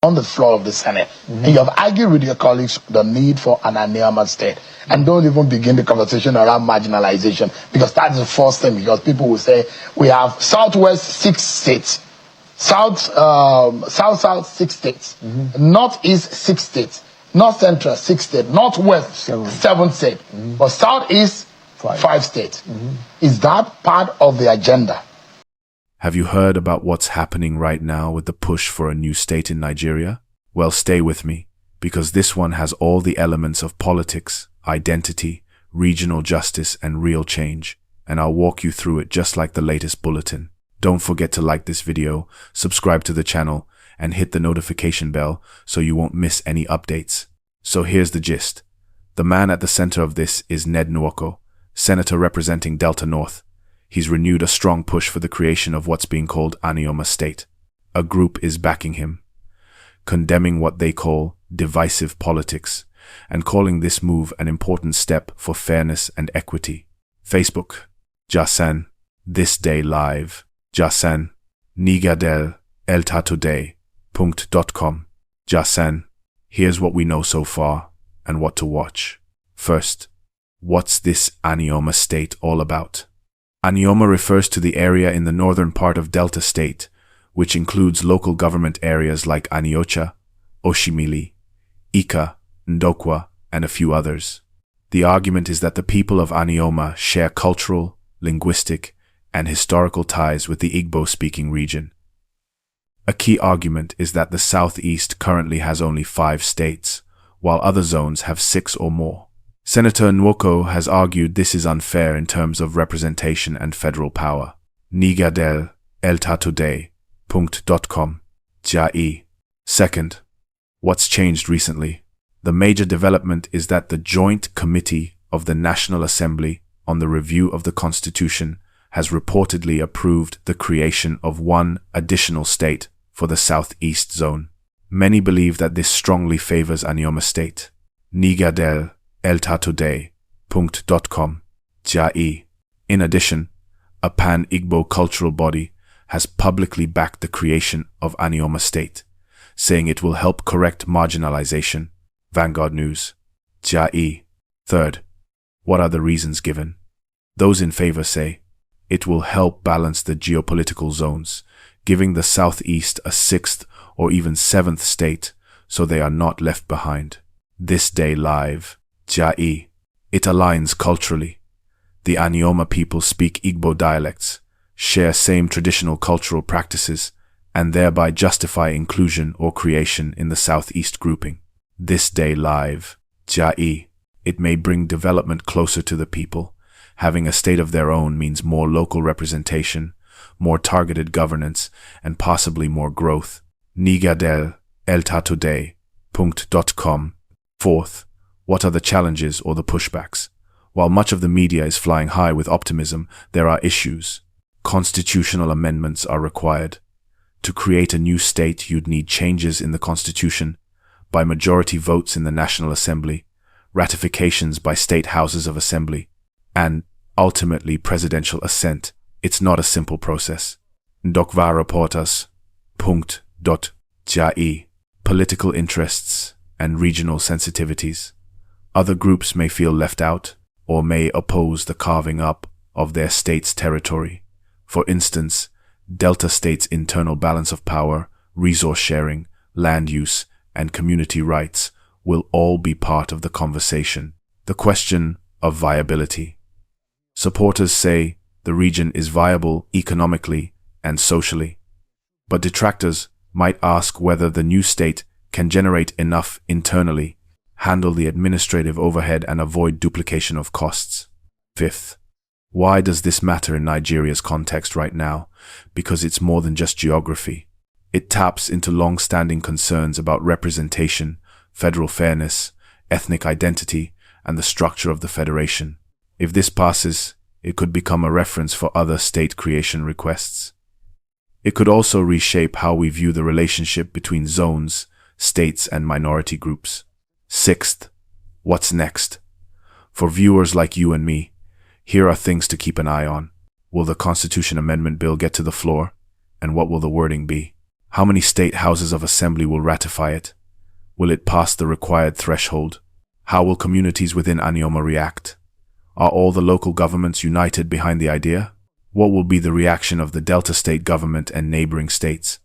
on the floor of the Senate, and you have argued with your colleagues the need for an Anioma State, and don't even begin the conversation around marginalization, because that's the first thing, because people will say we have Southwest 6 states, South 6 states, Northeast 6 states, North Central 6 states, Northwest 7 states, but Southeast 5 states. Is that part of the agenda? Have you heard about what's happening right now with the push for a new state in Nigeria? Well, stay with me, because this one has all the elements of politics, identity, regional justice, and real change, and I'll walk you through it just like the latest bulletin. Don't forget to like this video, subscribe to the channel, and hit the notification bell so you won't miss any updates. So here's the gist. The man at the center of this is Ned Nwoko, senator representing Delta North. He's renewed a strong push for the creation of what's being called Anioma State. A group is backing him, condemning what they call divisive politics, and calling this move an important step for fairness and equity. Facebook, Jasan, This Day Live, Jasan, Nigadel, eltatoday.com. Jasan, here's what we know so far and what to watch. First, what's this Anioma State all about? Anioma refers to the area in the northern part of Delta State, which includes local government areas like Aniocha, Oshimili, Ika, Ndokwa, and a few others. The argument is that the people of Anioma share cultural, linguistic, and historical ties with the Igbo-speaking region. A key argument is that the southeast currently has only 5 states, while other zones have 6 or more. Senator Nwoko has argued this is unfair in terms of representation and federal power. Nigadel, eltatoday.com, Jai. Second, what's changed recently? The major development is that the Joint Committee of the National Assembly on the Review of the Constitution has reportedly approved the creation of one additional state for the Southeast Zone. Many believe that this strongly favors Anioma State. Nigadel, eltatoday.com, Jai. In addition, a pan-Igbo cultural body has publicly backed the creation of Anioma State, saying it will help correct marginalisation. Vanguard News, Jai. Third, what are the reasons given? Those in favor say it will help balance the geopolitical zones, giving the Southeast a 6th or even 7th state so they are not left behind. This Day Live, Jai. It aligns culturally. The Anioma people speak Igbo dialects, share same traditional cultural practices, and thereby justify inclusion or creation in the Southeast grouping. This Day Live, Jai. It may bring development closer to the people. Having a state of their own means more local representation, more targeted governance, and possibly more growth. Nigadel, eltatoday.com. Fourth, what are the challenges or the pushbacks? While much of the media is flying high with optimism, there are issues. Constitutional amendments are required. To create a new state, you'd need changes in the Constitution, by majority votes in the National Assembly, ratifications by state houses of assembly, and, ultimately, presidential assent. It's not a simple process. Ndokwa Reporters. Jai. Political interests and regional sensitivities. Other groups may feel left out or may oppose the carving up of their state's territory. For instance, Delta State's internal balance of power, resource sharing, land use, and community rights will all be part of the conversation. The question of viability. Supporters say the region is viable economically and socially, but detractors might ask whether the new state can generate enough internally, handle the administrative overhead, and avoid duplication of costs. Fifth, why does this matter in Nigeria's context right now? Because it's more than just geography. It taps into long-standing concerns about representation, federal fairness, ethnic identity, and the structure of the federation. If this passes, it could become a reference for other state creation requests. It could also reshape how we view the relationship between zones, states, and minority groups. Sixth, what's next? For viewers like you and me, here are things to keep an eye on. Will the Constitution Amendment Bill get to the floor? And what will the wording be? How many state houses of assembly will ratify it? Will it pass the required threshold? How will communities within Anioma react? Are all the local governments united behind the idea? What will be the reaction of the Delta State government and neighboring states?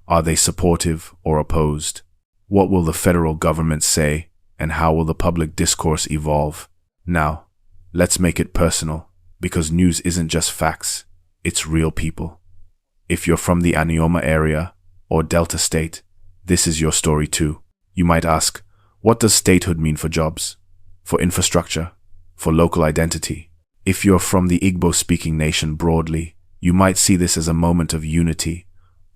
Are they supportive or opposed? What will the federal government say, and how will the public discourse evolve? Now, let's make it personal, because news isn't just facts, it's real people. If you're from the Anioma area or Delta State, this is your story too. You might ask, what does statehood mean for jobs, for infrastructure, for local identity? If you're from the Igbo-speaking nation broadly, you might see this as a moment of unity,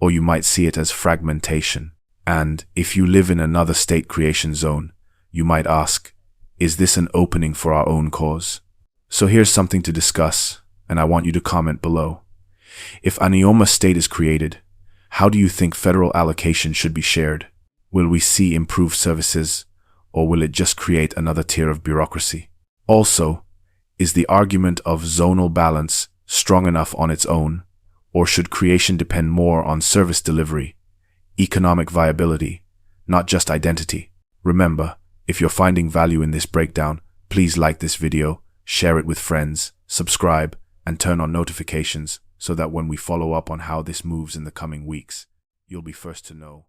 or you might see it as fragmentation. And if you live in another state creation zone, you might ask, is this an opening for our own cause? So here's something to discuss, and I want you to comment below. If Anioma State is created, how do you think federal allocation should be shared? Will we see improved services, or will it just create another tier of bureaucracy? Also, is the argument of zonal balance strong enough on its own, or should creation depend more on service delivery, economic viability, not just identity? Remember, if you're finding value in this breakdown, please like this video, share it with friends, subscribe, and turn on notifications so that when we follow up on how this moves in the coming weeks, you'll be first to know.